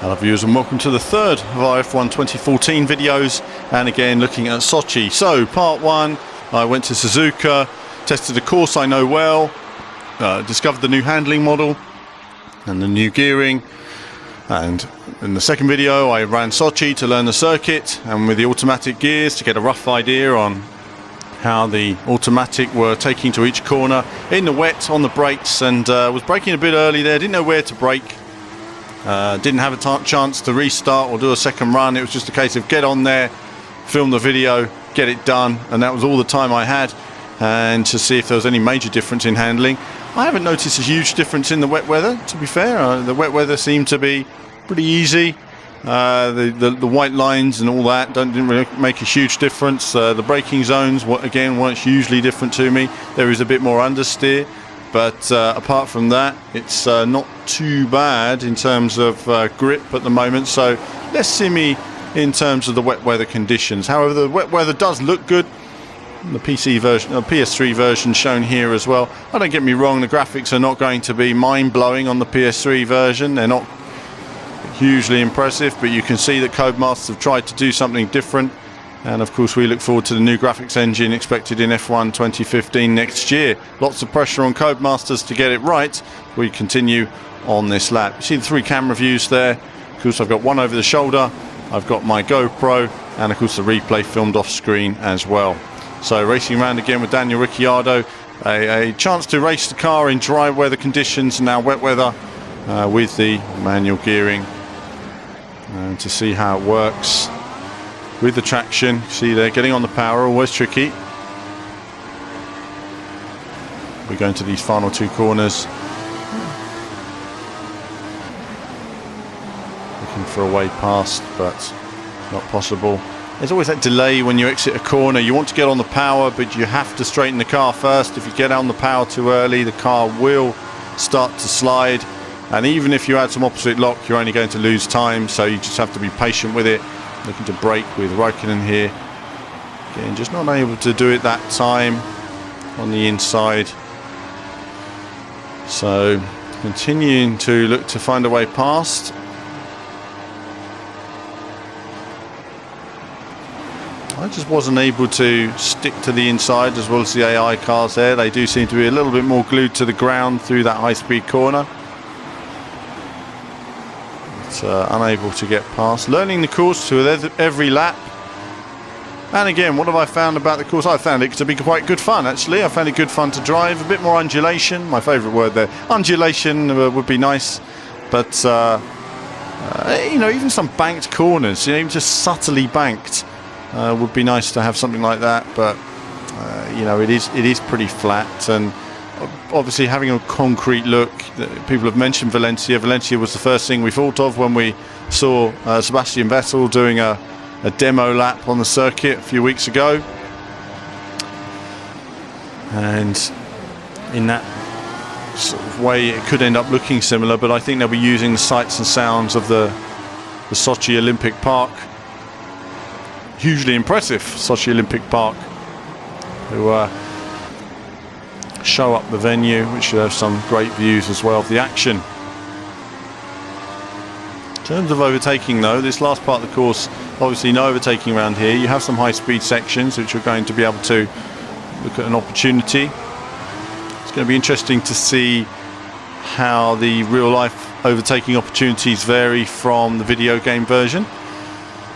Hello viewers and welcome to the third of our F1 2014 videos, and again looking at Sochi. So part one, I went to Suzuka, tested the course I know well, discovered the new handling model and the new gearing, and in the second video I ran Sochi to learn the circuit and with the automatic gears to get a rough idea on how the automatic were taking to each corner in the wet on the brakes, and was braking a bit early there, didn't know where to brake. Didn't have a chance to restart or do a second run. It was just a case of get on there, film the video, get it done, and that was all the time I had, and to see if there was any major difference in handling. I haven't noticed a huge difference in the wet weather, to be fair. The wet weather seemed to be pretty easy. The white lines and all that didn't really make a huge difference. The braking zones, again, weren't hugely different to me. There is a bit more understeer, but apart from that, it's not too bad in terms of grip at the moment. So less simmy in terms of the wet weather conditions. However, the wet weather does look good. The PC version, PS3 version shown here as well. Don't get me wrong, the graphics are not going to be mind-blowing on the PS3 version. They're not hugely impressive, but you can see that Codemasters have tried to do something different. And of course we look forward to the new graphics engine expected in F1 2015 next year. Lots of pressure on Codemasters to get it right. We continue on this lap. You see the three camera views there. Of course I've got one over the shoulder, I've got my GoPro, and of course the replay filmed off screen as well. So racing around again with Daniel Ricciardo. A chance to race the car in dry weather conditions, now wet weather, with the manual gearing, and to see how it works with the traction. See there, getting on the power, always tricky. We're going to these final two corners, looking for a way past, but not possible. There's always that delay when you exit a corner. You want to get on the power, but you have to straighten the car first. If you get on the power too early, the car will start to slide, and even if you add some opposite lock, you're only going to lose time, so you just have to be patient with it. Looking to brake with Raikkonen here. Again, just not able to do it that time on the inside. So continuing to look to find a way past. I just wasn't able to stick to the inside as well as the AI cars there. They do seem to be a little bit more glued to the ground through that high-speed corner. Unable to get past. Learning the course to every lap. And again, what have I found about the course? I found it to be quite good fun, actually. I found it good fun to drive. A bit more undulation. My favourite word there. Undulation would be nice. But, you know, even some banked corners, you know, even just subtly banked, would be nice to have something like that. But, you know, it is pretty flat. And obviously having a concrete look, people have mentioned Valencia. Valencia was the first thing we thought of when we saw Sebastian Vettel doing a demo lap on the circuit a few weeks ago. And in that sort of way it could end up looking similar, but I think they'll be using the sights and sounds of the Sochi Olympic Park. Hugely impressive Sochi Olympic Park, who show up the venue, which should have some great views as well of the action. In terms of overtaking though, this last part of the course, obviously no overtaking around here. You have some high speed sections which are going to be able to look at an opportunity. It's going to be interesting to see how the real life overtaking opportunities vary from the video game version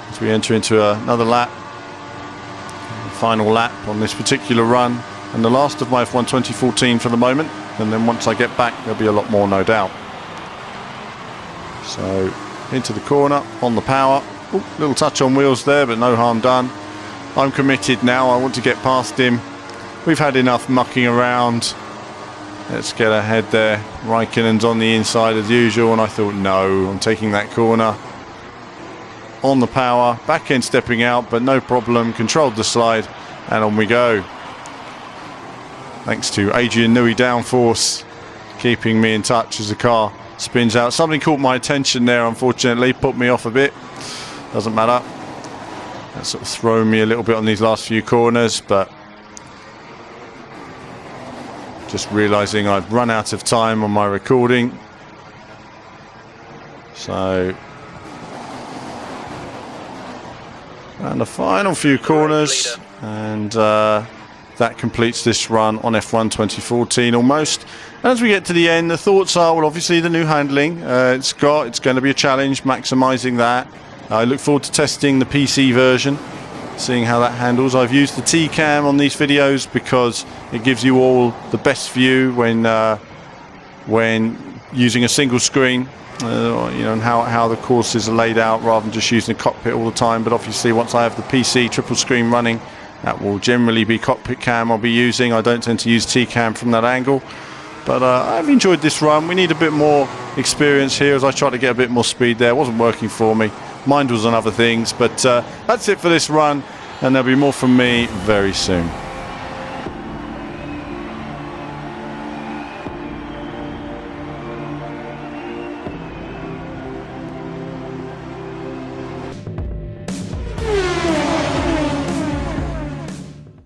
as we enter into another lap, the final lap on this particular run, and the last of my F1 2014 for the moment. And then once I get back, there'll be a lot more, no doubt. So into the corner, on the power. Ooh, little touch on wheels there, but no harm done. I'm committed now. I want to get past him. We've had enough mucking around. Let's get ahead there. Raikkonen's on the inside as usual, and I thought, no, I'm taking that corner. On the power, back end stepping out, but no problem. Controlled the slide, and on we go. Thanks to Adrian Newey downforce keeping me in touch as the car spins out. Something caught my attention there, unfortunately, put me off a bit. Doesn't matter. That's sort of thrown me a little bit on these last few corners, but just realising I've run out of time on my recording. So And the final few corners, and that completes this run on F1 2014 almost. And as we get to the end, the thoughts are, well, obviously the new handling, it's going to be a challenge maximising that. I look forward to testing the PC version, seeing how that handles. I've used the T-Cam on these videos because it gives you all the best view when using a single screen, and how the courses are laid out rather than just using the cockpit all the time. But obviously once I have the PC triple screen running, that will generally be cockpit cam I'll be using. I don't tend to use T-Cam from that angle. But I've enjoyed this run. We need a bit more experience here as I try to get a bit more speed there. It wasn't working for me. Mind was on other things. But that's it for this run, and there'll be more from me very soon.